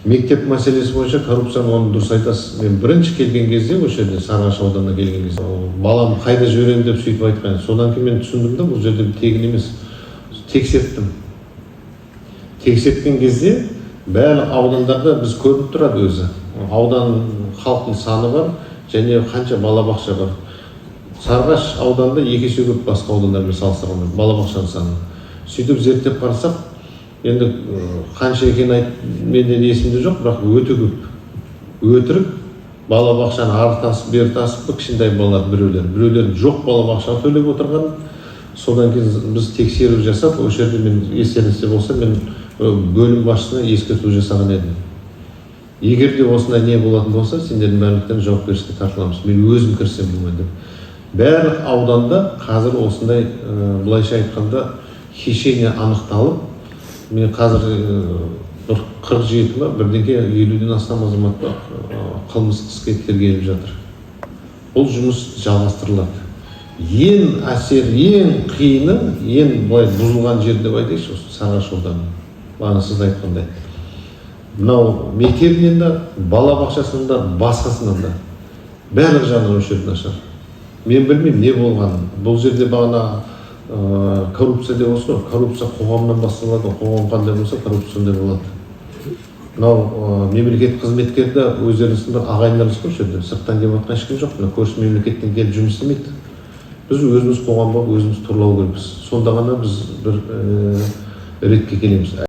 Мектеп мәселесі бойынша коррупцияны оны дұрыс айтасыз. Мен бірінші келген кезде, осы жерде Сарыағаш ауданына келген кезде, балам қайда жіберемін деп сөйтіп айтқан. Содан кейін мен түсіндім да, бұл жерде тегін емес. Тексерттім. Тексерткен кезде бәрі аудандарда біз көрініп тұрады өзі. Аудан халықтың саны бар және қанша балабақша бар. Сарыағаш ауданында 2 есе көп басқа аудандармен салыстырғанда балабақшаның саны. Сөйтіп зерттеп қарасақ, енді қанша екені менде есімде жоқ, бірақ өте көп. Өтірік балабақшаны ары тасып, бері тасып, кішкентай балалар біреулер жоқ балабақшаға төлеп отырған. Содан кейін біз тексеру жасап, осы жерде мен естеріңізде болса, мен бөлім басшысына ескерту жасаған едім. Егер де осындай не болатын болса, сендердің барлықтарың жауапкершілікке тартыламыз. Мен өзім кірсем болмайды. Бәрі ауданда қазір осындай, былайша айтқанда, хищение анықталып, мен қазір 47 ма, бірдеңке 50-ден астам азаматта қылмыстық іске тергеліп жатыр. Бұл жұмыс жалғастырылады. Ең қиыны, ең былай бұзылған жер деп айтайықшы, Сарыағаш ауданы. Бағана сіз айтқандай. Мынау мектебінен де, балабақшасынан да, басқасынан да. Барлық жағынан осы жерде нашар. Мен білмеймін не болғанын. Бұл жерде бағана коррупция деп осы ғой. Коррупция қоғамнан басталады. Қоғам қандай болса, коррупция сондай болады. Мынау мемлекет қызметкерді өздеріңіздің бір ағайындарыңыз ғой, жерде сырттан келіп жатқан ешкім жоқ. Мына көрші мемлекеттен келіп жұмыс істемейді. Біз өзіміз қоғам болып өзіміз тұрлау керекпіз. Сонда ғана біз бір ретке келеміз.